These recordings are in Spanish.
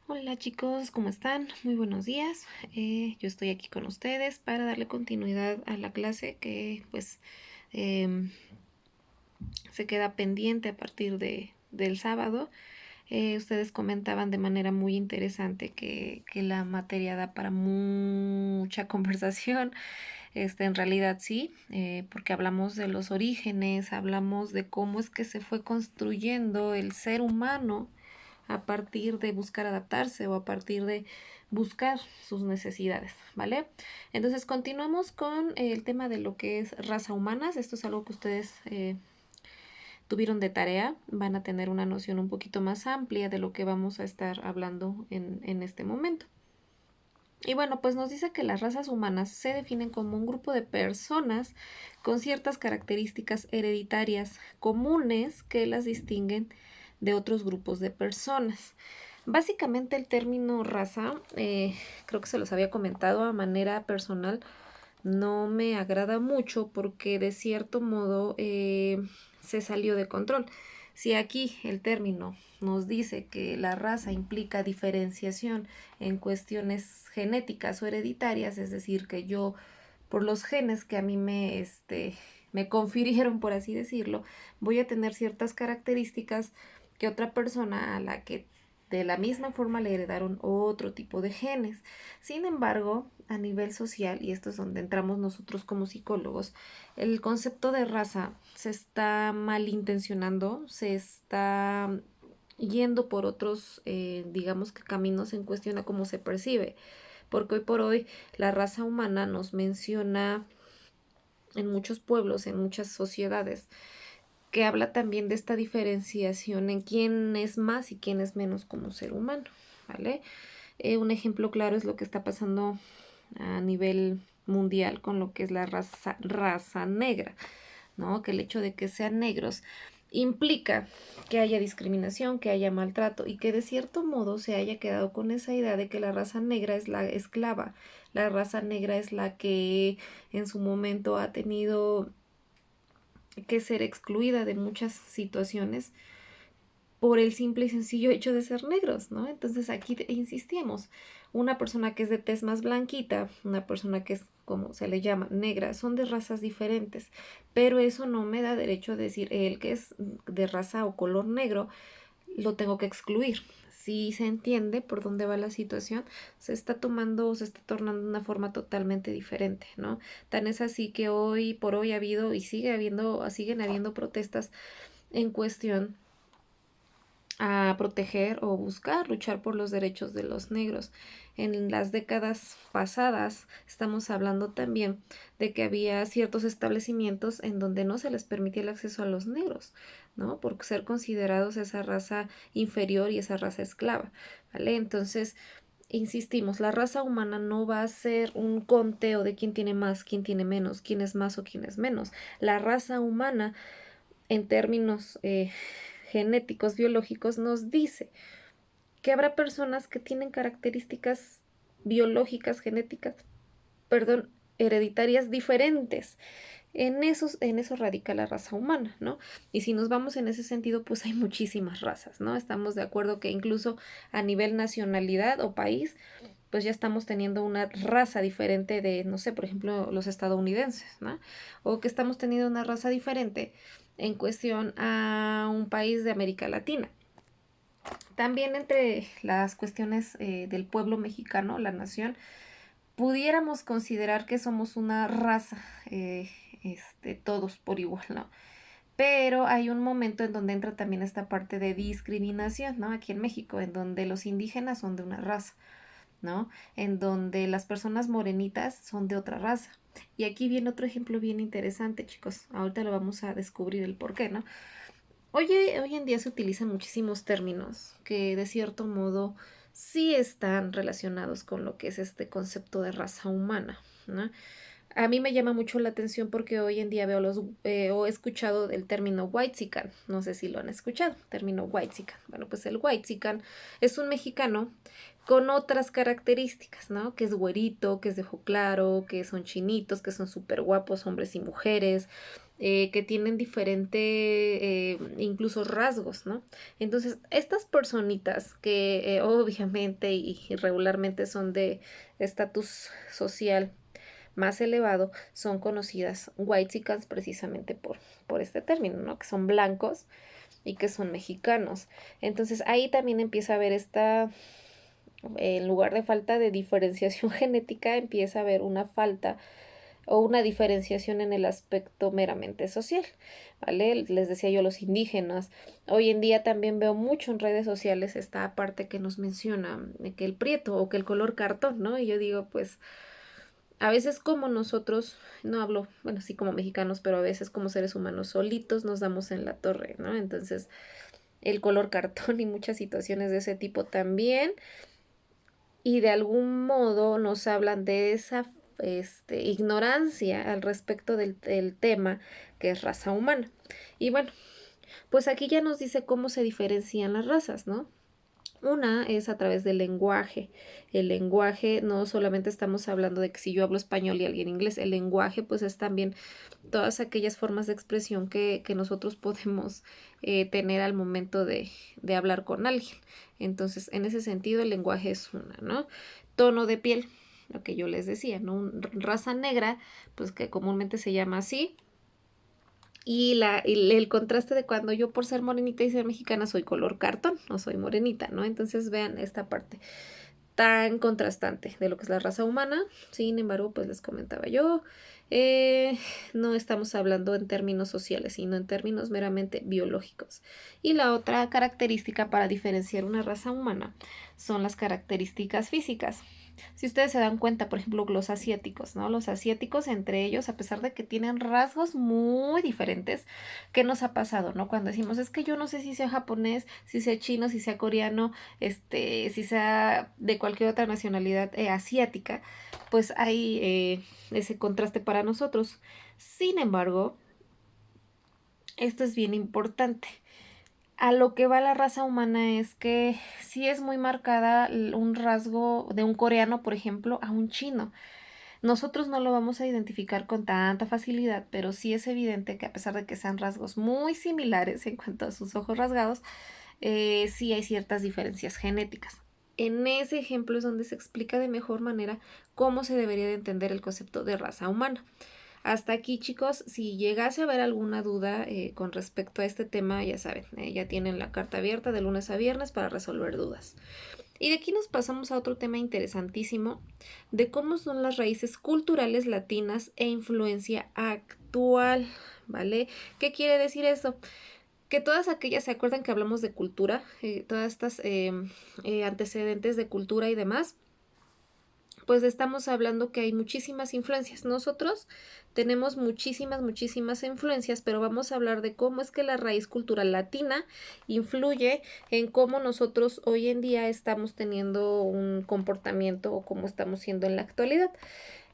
Hola chicos, ¿cómo están? Muy buenos días. Yo estoy aquí con ustedes para darle continuidad a la clase que pues em, se queda pendiente a partir del sábado. Ustedes comentaban de manera muy interesante que la materia da para mucha conversación. En realidad sí, porque hablamos de los orígenes, hablamos de cómo es que se fue construyendo el ser humano a partir de buscar adaptarse o a partir de buscar sus necesidades, ¿vale? Entonces continuamos con el tema de lo que es raza humanas. Esto es algo que ustedes tuvieron de tarea, van a tener una noción un poquito más amplia de lo que vamos a estar hablando en este momento. Y bueno, pues nos dice que las razas humanas se definen como un grupo de personas con ciertas características hereditarias comunes que las distinguen de otros grupos de personas. Básicamente el término raza, creo que se los había comentado a manera personal, no me agrada mucho porque de cierto modo se salió de control. Si aquí el término nos dice que la raza implica diferenciación en cuestiones genéticas o hereditarias, es decir, que yo por los genes que a mí me confirieron, por así decirlo, voy a tener ciertas características que otra persona a la que de la misma forma le heredaron otro tipo de genes. Sin embargo, a nivel social, y esto es donde entramos nosotros como psicólogos, el concepto de raza se está malintencionando, se está yendo por otros, digamos que caminos en cuestión a cómo se percibe, porque hoy por hoy la raza humana nos menciona en muchos pueblos, en muchas sociedades, que habla también de esta diferenciación en quién es más y quién es menos como ser humano, ¿vale? Un ejemplo claro es lo que está pasando a nivel mundial con lo que es la raza negra, ¿no? Que el hecho de que sean negros implica que haya discriminación, que haya maltrato y que de cierto modo se haya quedado con esa idea de que la raza negra es la esclava, la raza negra es la que en su momento ha tenido que ser excluida de muchas situaciones por el simple y sencillo hecho de ser negros, ¿no? Entonces aquí insistíamos, una persona que es de tez más blanquita, una persona que es como se le llama negra, son de razas diferentes, pero eso no me da derecho a decir el que es de raza o color negro lo tengo que excluir. Si se entiende por dónde va la situación, se está tomando o se está tornando de una forma totalmente diferente, ¿no? Tan es así que hoy por hoy ha habido y siguen habiendo protestas en cuestión a proteger o buscar luchar por los derechos de los negros. En las décadas pasadas estamos hablando también de que había ciertos establecimientos en donde no se les permitía el acceso a los negros, ¿no? Por ser considerados esa raza inferior y esa raza esclava, ¿vale? Entonces, insistimos, la raza humana no va a ser un conteo de quién tiene más, quién tiene menos, quién es más o quién es menos. La raza humana en términos genéticos, biológicos, nos dice que habrá personas que tienen características biológicas, genéticas, perdón, hereditarias diferentes. En eso radica la raza humana, ¿no? Y si nos vamos en ese sentido, pues hay muchísimas razas, ¿no? Estamos de acuerdo que incluso a nivel nacionalidad o país, pues ya estamos teniendo una raza diferente de, no sé, por ejemplo, los estadounidenses, ¿no? O que estamos teniendo una raza diferente en cuestión a un país de América Latina. También entre las cuestiones del pueblo mexicano, la nación, pudiéramos considerar que somos una raza, todos por igual, ¿no? Pero hay un momento en donde entra también esta parte de discriminación, ¿no? Aquí en México, en donde los indígenas son de una raza, ¿no? En donde las personas morenitas son de otra raza. Y aquí viene otro ejemplo bien interesante, chicos. Ahorita lo vamos a descubrir el por qué, ¿no? Hoy en día se utilizan muchísimos términos que de cierto modo sí están relacionados con lo que es este concepto de raza humana, ¿no? A mí me llama mucho la atención porque hoy en día o he escuchado el término whitexican, no sé si lo han escuchado, término whitexican. Bueno, pues el whitexican es un mexicano con otras características, ¿no? Que es güerito, que es de ojo claro, que son chinitos, que son súper guapos, hombres y mujeres, que tienen diferente, incluso rasgos, ¿no? Entonces, estas personitas que obviamente y regularmente son de estatus social más elevado, son conocidas whitexicans precisamente por este término, ¿no? Que son blancos y que son mexicanos. Entonces, ahí también empieza a haber en lugar de falta de diferenciación genética, empieza a haber una falta o una diferenciación en el aspecto meramente social, ¿vale? Les decía yo los indígenas. Hoy en día también veo mucho en redes sociales esta parte que nos menciona que el prieto o que el color cartón, ¿no? Y yo digo, pues a veces como nosotros, no hablo, bueno, sí como mexicanos, pero a veces como seres humanos solitos nos damos en la torre, ¿no? Entonces, el color cartón y muchas situaciones de ese tipo también y de algún modo nos hablan de esa ignorancia al respecto del tema que es raza humana. Y bueno, pues aquí ya nos dice cómo se diferencian las razas, ¿no? Una es a través del lenguaje. El lenguaje no solamente estamos hablando de que si yo hablo español y alguien inglés, el lenguaje pues es también todas aquellas formas de expresión que nosotros podemos tener al momento de hablar con alguien. Entonces, en ese sentido, el lenguaje es una, ¿no? Tono de piel, lo que yo les decía, ¿no? Raza negra, pues que comúnmente se llama así, y el contraste de cuando yo por ser morenita y ser mexicana soy color cartón, no soy morenita, ¿no? Entonces vean esta parte tan contrastante de lo que es la raza humana. Sin embargo, pues les comentaba yo, no estamos hablando en términos sociales, sino en términos meramente biológicos. Y la otra característica para diferenciar una raza humana son las características físicas. Si ustedes se dan cuenta, por ejemplo, los asiáticos, ¿no? Los asiáticos entre ellos, a pesar de que tienen rasgos muy diferentes, ¿qué nos ha pasado, no? Cuando decimos, es que yo no sé si sea japonés, si sea chino, si sea coreano, si sea de cualquier otra nacionalidad asiática, pues hay ese contraste para nosotros. Sin embargo, esto es bien importante. A lo que va la raza humana es que sí es muy marcada un rasgo de un coreano, por ejemplo, a un chino. Nosotros no lo vamos a identificar con tanta facilidad, pero sí es evidente que a pesar de que sean rasgos muy similares en cuanto a sus ojos rasgados, sí hay ciertas diferencias genéticas. En ese ejemplo es donde se explica de mejor manera cómo se debería de entender el concepto de raza humana. Hasta aquí, chicos, si llegase a haber alguna duda con respecto a este tema, ya saben, ya tienen la carta abierta de lunes a viernes para resolver dudas. Y de aquí nos pasamos a otro tema interesantísimo de cómo son las raíces culturales latinas e influencia actual, ¿vale? ¿Qué quiere decir eso? Que todas aquellas, ¿se acuerdan que hablamos de cultura? Todas estas antecedentes de cultura y demás, pues estamos hablando que hay muchísimas influencias. Nosotros tenemos muchísimas influencias, pero vamos a hablar de cómo es que la raíz cultural latina influye en cómo nosotros hoy en día estamos teniendo un comportamiento o cómo estamos siendo en la actualidad.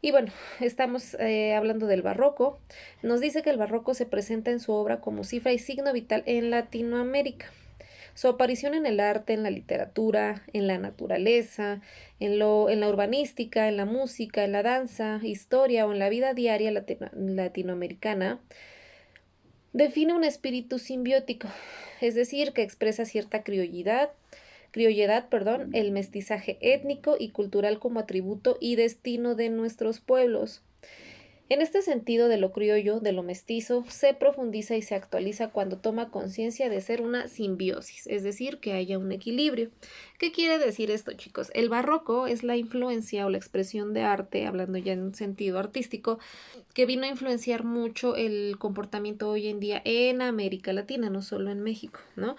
Y bueno, estamos hablando del barroco. Nos dice que el barroco se presenta en su obra como cifra y signo vital en Latinoamérica. Su aparición en el arte, en la literatura, en la naturaleza, en la urbanística, en la música, en la danza, historia o en la vida diaria latinoamericana, define un espíritu simbiótico, es decir, que expresa cierta criolledad, perdón, el mestizaje étnico y cultural como atributo y destino de nuestros pueblos. En este sentido de lo criollo, de lo mestizo, se profundiza y se actualiza cuando toma conciencia de ser una simbiosis, es decir, que haya un equilibrio. ¿Qué quiere decir esto, chicos? El barroco es la influencia o la expresión de arte, hablando ya en un sentido artístico, que vino a influenciar mucho el comportamiento hoy en día en América Latina, no solo en México, ¿no?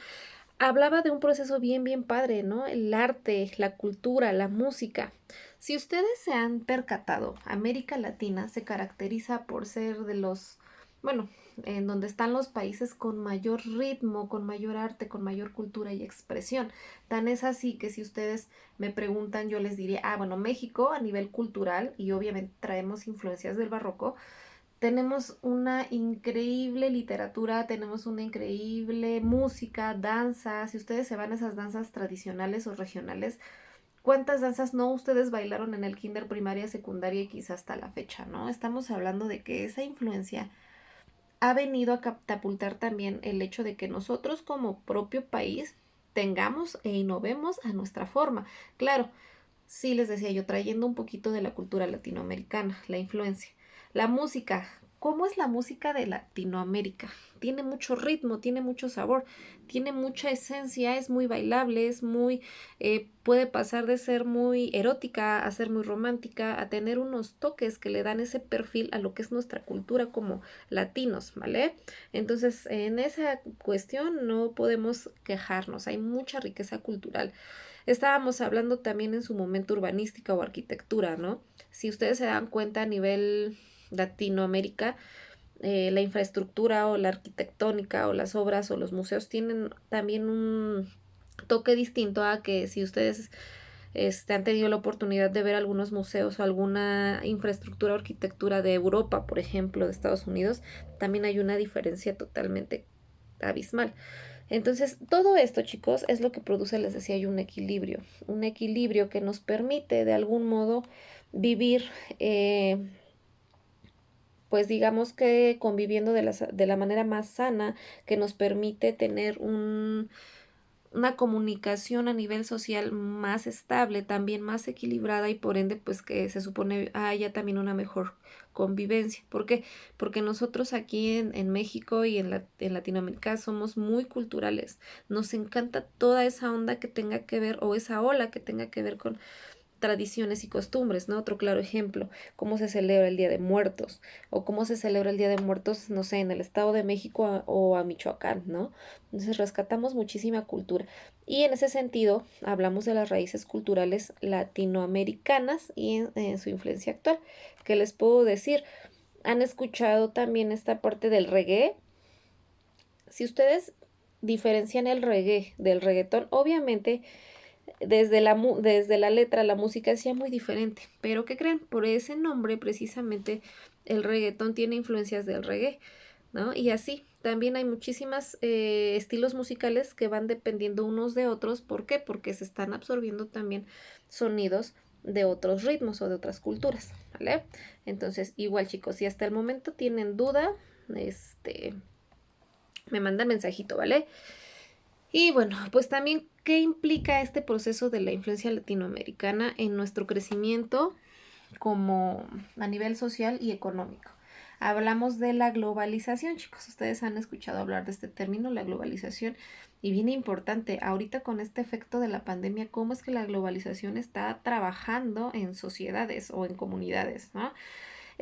Hablaba de un proceso bien padre, ¿no? El arte, la cultura, la música. Si ustedes se han percatado, América Latina se caracteriza por ser de los, bueno, en donde están los países con mayor ritmo, con mayor arte, con mayor cultura y expresión. Tan es así que si ustedes me preguntan, yo les diría, bueno, México a nivel cultural, y obviamente traemos influencias del barroco, tenemos una increíble literatura, tenemos una increíble música, danza. Si ustedes se van a esas danzas tradicionales o regionales, ¿cuántas danzas no ustedes bailaron en el kinder, primaria, secundaria y quizás hasta la fecha, no? Estamos hablando de que esa influencia ha venido a catapultar también el hecho de que nosotros como propio país tengamos e innovemos a nuestra forma. Claro, sí les decía yo, trayendo un poquito de la cultura latinoamericana, la influencia. La música, ¿cómo es la música de Latinoamérica? Tiene mucho ritmo, tiene mucho sabor, tiene mucha esencia, es muy bailable, es muy, puede pasar de ser muy erótica a ser muy romántica, a tener unos toques que le dan ese perfil a lo que es nuestra cultura como latinos, ¿vale? Entonces, en esa cuestión no podemos quejarnos, hay mucha riqueza cultural. Estábamos hablando también en su momento urbanística o arquitectura, ¿no? Si ustedes se dan cuenta a nivel Latinoamérica, la infraestructura o la arquitectónica o las obras o los museos tienen también un toque distinto a que si ustedes han tenido la oportunidad de ver algunos museos o alguna infraestructura o arquitectura de Europa, por ejemplo, de Estados Unidos, también hay una diferencia totalmente abismal. Entonces, todo esto, chicos, es lo que produce, les decía yo, un equilibrio que nos permite de algún modo vivir, pues digamos que conviviendo de la manera más sana, que nos permite tener una comunicación a nivel social más estable, también más equilibrada y por ende pues que se supone haya también una mejor convivencia. ¿Por qué? Porque nosotros aquí en México y en Latinoamérica somos muy culturales. Nos encanta toda esa onda que tenga que ver o esa ola que tenga que ver con tradiciones y costumbres, ¿no? Otro claro ejemplo, cómo se celebra el Día de Muertos o cómo se celebra el Día de Muertos, no sé, en el Estado de México o a Michoacán, ¿no? Entonces rescatamos muchísima cultura y en ese sentido hablamos de las raíces culturales latinoamericanas y en su influencia actual. ¿Qué les puedo decir? ¿Han escuchado también esta parte del reggae? Si ustedes diferencian el reggae del reggaetón, obviamente desde la letra, la música hacía muy diferente. Pero ¿qué creen? Por ese nombre, precisamente, el reggaetón tiene influencias del reggae, ¿no? Y así, también hay muchísimas estilos musicales que van dependiendo unos de otros. ¿Por qué? Porque se están absorbiendo también sonidos de otros ritmos o de otras culturas, ¿vale? Entonces, igual chicos, si hasta el momento tienen duda, me mandan mensajito, ¿vale? Y bueno, pues también, ¿qué implica este proceso de la influencia latinoamericana en nuestro crecimiento como a nivel social y económico? Hablamos de la globalización, chicos. Ustedes han escuchado hablar de este término, la globalización, y bien importante, ahorita con este efecto de la pandemia, cómo es que la globalización está trabajando en sociedades o en comunidades, ¿no?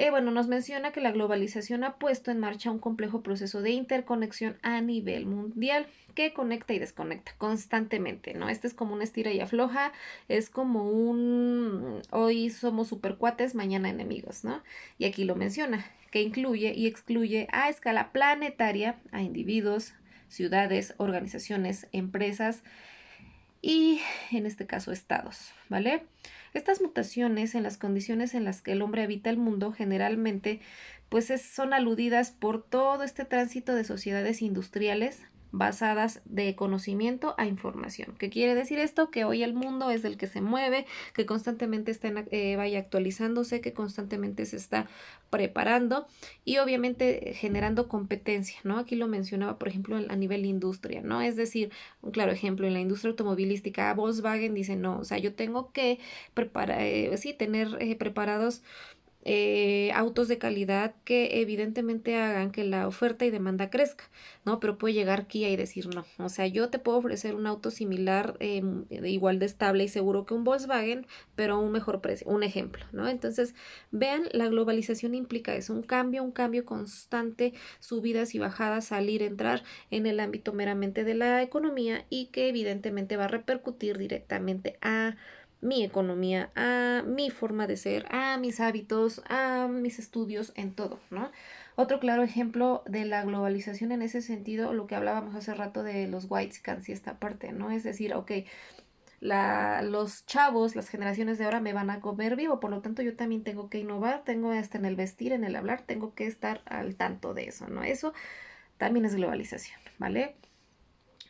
Bueno, nos menciona que la globalización ha puesto en marcha un complejo proceso de interconexión a nivel mundial que conecta y desconecta constantemente, ¿no? Este es como una estira y afloja, es como un hoy somos supercuates, mañana enemigos, ¿no? Y aquí lo menciona, que incluye y excluye a escala planetaria a individuos, ciudades, organizaciones, empresas y en este caso estados, ¿vale? Estas mutaciones en las condiciones en las que el hombre habita el mundo generalmente son aludidas por todo este tránsito de sociedades industriales basadas de conocimiento a información. ¿Qué quiere decir esto? Que hoy el mundo es del que se mueve, que constantemente vaya actualizándose, que constantemente se está preparando y obviamente generando competencia, ¿no? Aquí lo mencionaba, por ejemplo, a nivel industria, ¿no? Es decir, un claro ejemplo, en la industria automovilística, Volkswagen dice, no, o sea, yo tengo que tener preparados autos de calidad que evidentemente hagan que la oferta y demanda crezca, ¿no? Pero puede llegar Kia y decir no. O sea, yo te puedo ofrecer un auto similar, igual de estable y seguro que un Volkswagen, pero a un mejor precio. Un ejemplo, ¿no? Entonces, vean, la globalización implica eso, un cambio constante, subidas y bajadas, salir, entrar en el ámbito meramente de la economía y que evidentemente va a repercutir directamente a mi economía, a mi forma de ser, a mis hábitos, a mis estudios, en todo, ¿no? Otro claro ejemplo de la globalización en ese sentido, lo que hablábamos hace rato de los whitescans y esta parte, ¿no? Es decir, ok, los chavos, las generaciones de ahora me van a comer vivo, por lo tanto yo también tengo que innovar, tengo hasta en el vestir, en el hablar, tengo que estar al tanto de eso, ¿no? Eso también es globalización, ¿vale?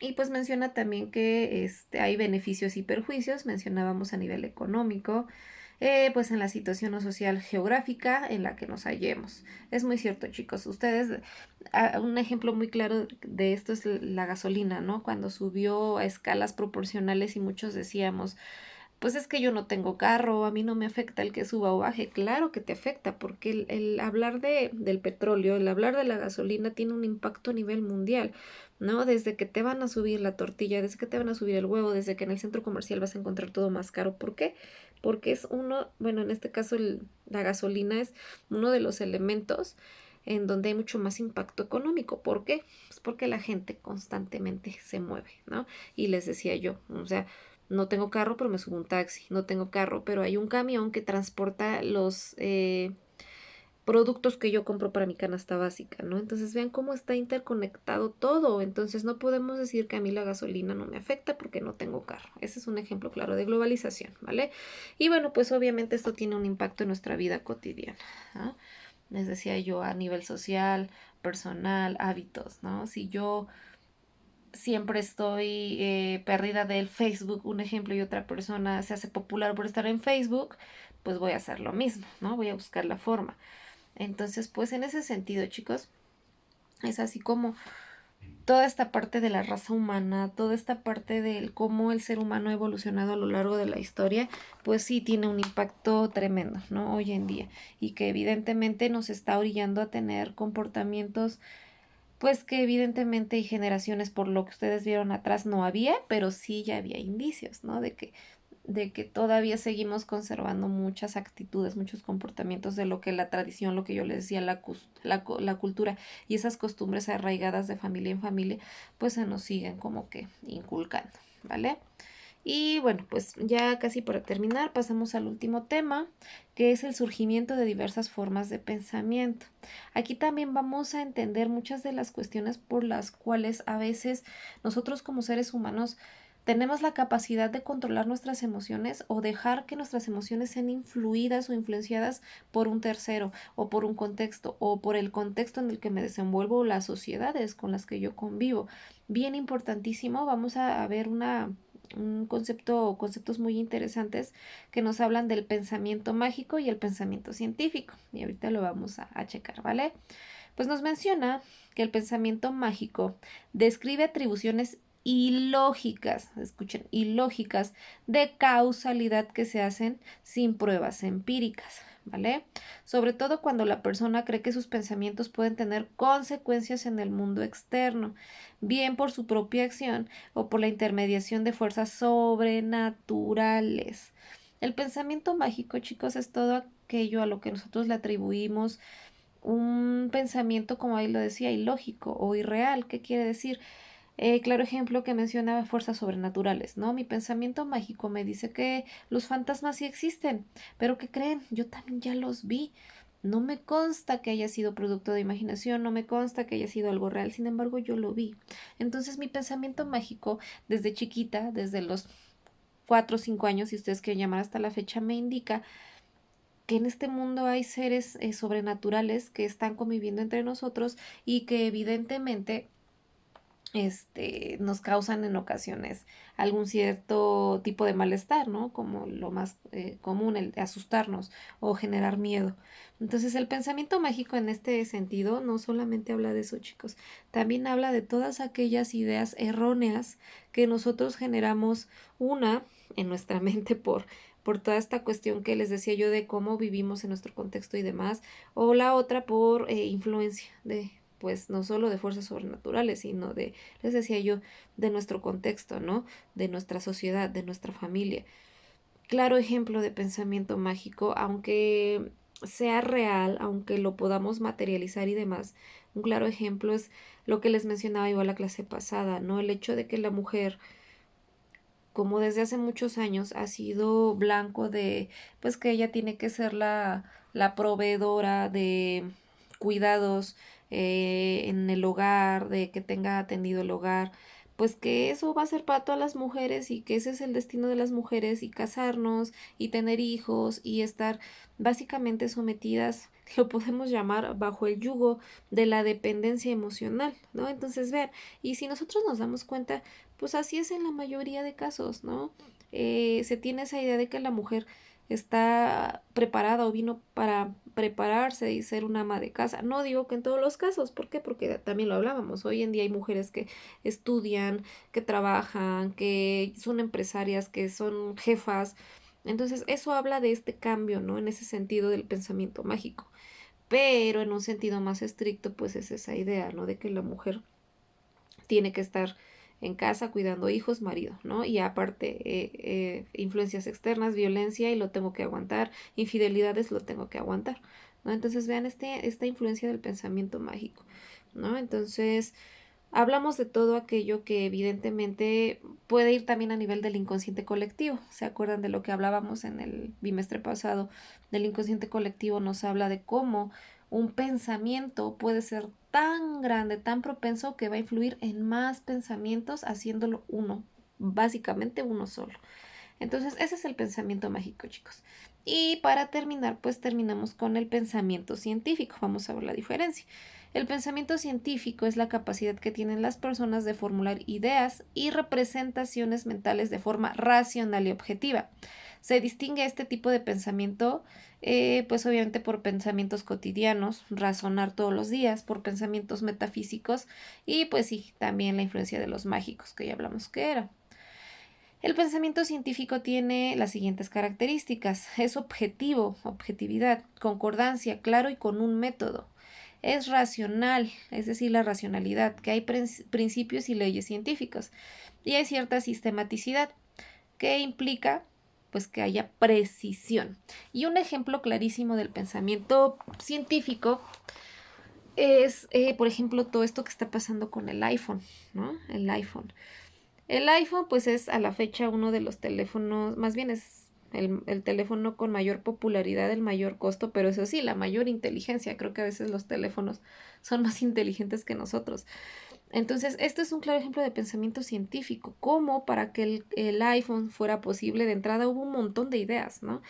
Y pues menciona también que hay beneficios y perjuicios, mencionábamos a nivel económico, pues en la situación social geográfica en la que nos hallemos. Es muy cierto, chicos. Ustedes, un ejemplo muy claro de esto es la gasolina, ¿no? Cuando subió a escalas proporcionales y muchos decíamos, pues es que yo no tengo carro, a mí no me afecta el que suba o baje. Claro que te afecta, porque el hablar del petróleo, el hablar de la gasolina tiene un impacto a nivel mundial, ¿no? Desde que te van a subir la tortilla, desde que te van a subir el huevo, desde que en el centro comercial vas a encontrar todo más caro. ¿Por qué? Porque es uno, bueno, en este caso la gasolina es uno de los elementos en donde hay mucho más impacto económico. ¿Por qué? Pues porque la gente constantemente se mueve, ¿no? Y les decía yo, o sea, no tengo carro, pero me subo un taxi. No tengo carro, pero hay un camión que transporta los productos que yo compro para mi canasta básica, ¿no? Entonces vean cómo está interconectado todo. Entonces no podemos decir que a mí la gasolina no me afecta porque no tengo carro. Ese es un ejemplo claro de globalización, ¿vale? Y bueno, pues obviamente esto tiene un impacto en nuestra vida cotidiana, ¿no? Les decía yo a nivel social, personal, hábitos, ¿no? Si yo siempre estoy perdida del Facebook, un ejemplo, y otra persona se hace popular por estar en Facebook, pues voy a hacer lo mismo, ¿no? Voy a buscar la forma. Entonces, pues en ese sentido, chicos, es así como toda esta parte de la raza humana, toda esta parte del cómo el ser humano ha evolucionado a lo largo de la historia, pues sí tiene un impacto tremendo, ¿no? Hoy en día. Y que evidentemente nos está orillando a tener comportamientos pues que evidentemente hay generaciones por lo que ustedes vieron atrás no había, pero sí ya había indicios, ¿no? De que todavía seguimos conservando muchas actitudes, muchos comportamientos de lo que la tradición, lo que yo les decía, la cultura y esas costumbres arraigadas de familia en familia, pues se nos siguen como que inculcando, ¿vale? Y bueno, pues ya casi para terminar, pasamos al último tema, que es el surgimiento de diversas formas de pensamiento. Aquí también vamos a entender muchas de las cuestiones por las cuales a veces nosotros como seres humanos tenemos la capacidad de controlar nuestras emociones o dejar que nuestras emociones sean influidas o influenciadas por un tercero o por un contexto o por el contexto en el que me desenvuelvo o las sociedades con las que yo convivo. Bien importantísimo, vamos a ver un concepto o conceptos muy interesantes que nos hablan del pensamiento mágico y el pensamiento científico. Y ahorita lo vamos a checar, ¿vale? Pues nos menciona que el pensamiento mágico describe atribuciones ilógicas, escuchen, ilógicas de causalidad que se hacen sin pruebas empíricas, ¿vale? Sobre todo cuando la persona cree que sus pensamientos pueden tener consecuencias en el mundo externo, bien por su propia acción o por la intermediación de fuerzas sobrenaturales. El pensamiento mágico, chicos, es todo aquello a lo que nosotros le atribuimos un pensamiento, como ahí lo decía, ilógico o irreal. ¿Qué quiere decir? Claro ejemplo que mencionaba fuerzas sobrenaturales, ¿no? Mi pensamiento mágico me dice que los fantasmas sí existen, pero ¿qué creen? Yo también ya los vi. No me consta que haya sido producto de imaginación, no me consta que haya sido algo real, sin embargo yo lo vi. Entonces mi pensamiento mágico desde chiquita, desde los 4 o 5 años, si ustedes quieren llamar hasta la fecha, me indica que en este mundo hay seres sobrenaturales que están conviviendo entre nosotros y que evidentemente nos causan en ocasiones algún cierto tipo de malestar, ¿no? Como lo más común, el de asustarnos o generar miedo. Entonces, el pensamiento mágico en este sentido no solamente habla de eso, chicos, también habla de todas aquellas ideas erróneas que nosotros generamos, una, en nuestra mente por toda esta cuestión que les decía yo de cómo vivimos en nuestro contexto y demás, o la otra por influencia de pues no solo de fuerzas sobrenaturales, sino de, les decía yo, de nuestro contexto, ¿no? De nuestra sociedad, de nuestra familia. Claro ejemplo de pensamiento mágico, aunque sea real, aunque lo podamos materializar y demás, un claro ejemplo es lo que les mencionaba yo a la clase pasada, ¿no? El hecho de que la mujer, como desde hace muchos años, ha sido blanco de, pues que ella tiene que ser la proveedora de cuidados en el hogar, de que tenga atendido el hogar, pues que eso va a ser para todas las mujeres y que ese es el destino de las mujeres y casarnos y tener hijos y estar básicamente sometidas, lo podemos llamar bajo el yugo de la dependencia emocional, ¿no? Entonces, vean, y si nosotros nos damos cuenta, pues así es en la mayoría de casos, ¿no? se tiene esa idea de que la mujer está preparada o vino para prepararse y ser una ama de casa. No digo que en todos los casos, ¿por qué? Porque también lo hablábamos. Hoy en día hay mujeres que estudian, que trabajan, que son empresarias, que son jefas. Entonces, eso habla de este cambio, ¿no? En ese sentido del pensamiento mágico. Pero en un sentido más estricto, pues es esa idea, ¿no? De que la mujer tiene que estar en casa cuidando hijos, marido, ¿no? Y aparte, influencias externas, violencia y lo tengo que aguantar, infidelidades lo tengo que aguantar, ¿no? Entonces vean esta influencia del pensamiento mágico, ¿no? Entonces hablamos de todo aquello que evidentemente puede ir también a nivel del inconsciente colectivo. ¿Se acuerdan de lo que hablábamos en el bimestre pasado? Del inconsciente colectivo nos habla de cómo un pensamiento puede ser tan grande, tan propenso que va a influir en más pensamientos haciéndolo uno, básicamente uno solo. Entonces, ese es el pensamiento mágico, chicos. Y para terminar, pues terminamos con el pensamiento científico. Vamos a ver la diferencia. El pensamiento científico es la capacidad que tienen las personas de formular ideas y representaciones mentales de forma racional y objetiva. Se distingue este tipo de pensamiento, pues obviamente por pensamientos cotidianos, razonar todos los días, por pensamientos metafísicos y pues sí, también la influencia de los mágicos que ya hablamos que era. El pensamiento científico tiene las siguientes características. Es objetivo, objetividad, concordancia, claro y con un método. Es racional, es decir, la racionalidad, que hay principios y leyes científicos. Y hay cierta sistematicidad, que implica pues que haya precisión. Y un ejemplo clarísimo del pensamiento científico es, por ejemplo, todo esto que está pasando con el iPhone, ¿no? El iPhone. El iPhone pues es a la fecha uno de los teléfonos, más bien es el teléfono con mayor popularidad, el mayor costo, pero eso sí, la mayor inteligencia. Creo que a veces los teléfonos son más inteligentes que nosotros. Entonces, este es un claro ejemplo de pensamiento científico. ¿Cómo para que el iPhone fuera posible? De entrada hubo un montón de ideas, ¿no?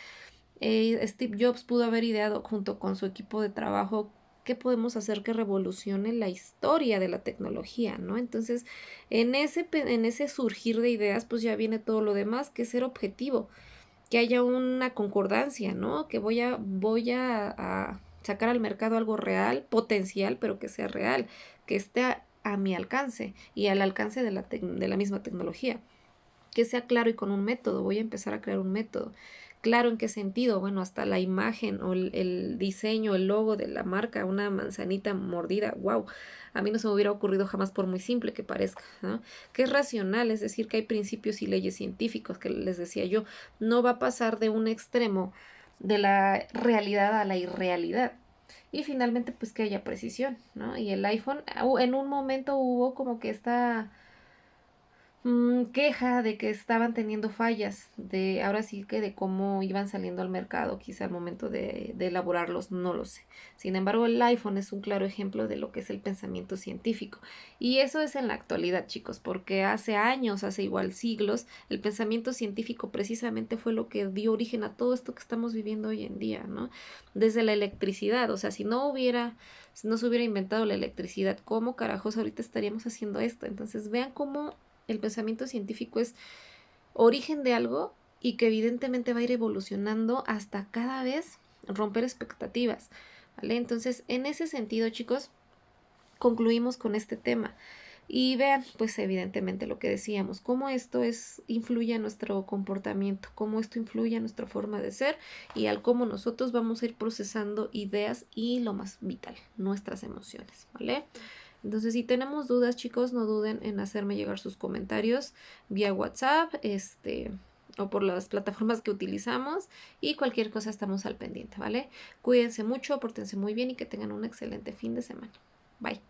Steve Jobs pudo haber ideado junto con su equipo de trabajo qué podemos hacer que revolucione la historia de la tecnología, ¿no? Entonces, en ese surgir de ideas, pues ya viene todo lo demás, que es ser objetivo, que haya una concordancia, ¿no? Que voy a sacar al mercado algo real, potencial, pero que sea real, que esté a mi alcance y al alcance de la misma tecnología, que sea claro y con un método. Voy a empezar a crear un método. Claro, ¿en qué sentido? Bueno, hasta la imagen o el diseño, el logo de la marca, una manzanita mordida, wow, a mí no se me hubiera ocurrido jamás por muy simple que parezca, ¿no? Que es racional, es decir, que hay principios y leyes científicos, que les decía yo, no va a pasar de un extremo de la realidad a la irrealidad. Y finalmente, pues que haya precisión, ¿no? Y el iPhone, en un momento hubo como que esta queja de que estaban teniendo fallas, de ahora sí que de cómo iban saliendo al mercado, quizá al momento de elaborarlos, no lo sé. Sin embargo, el iPhone es un claro ejemplo de lo que es el pensamiento científico. Y eso es en la actualidad, chicos, porque hace años, hace igual siglos, el pensamiento científico precisamente fue lo que dio origen a todo esto que estamos viviendo hoy en día, ¿no? Desde la electricidad, o sea, si no se hubiera inventado la electricidad, ¿cómo carajos ahorita estaríamos haciendo esto? Entonces, vean cómo el pensamiento científico es origen de algo y que evidentemente va a ir evolucionando hasta cada vez romper expectativas, ¿vale? Entonces, en ese sentido, chicos, concluimos con este tema. Y vean, pues evidentemente lo que decíamos, cómo esto influye a nuestro comportamiento, cómo esto influye a nuestra forma de ser y al cómo nosotros vamos a ir procesando ideas y lo más vital, nuestras emociones, ¿vale? Entonces, si tenemos dudas, chicos, no duden en hacerme llegar sus comentarios vía WhatsApp, o por las plataformas que utilizamos y cualquier cosa estamos al pendiente, ¿vale? Cuídense mucho, pórtense muy bien y que tengan un excelente fin de semana. Bye.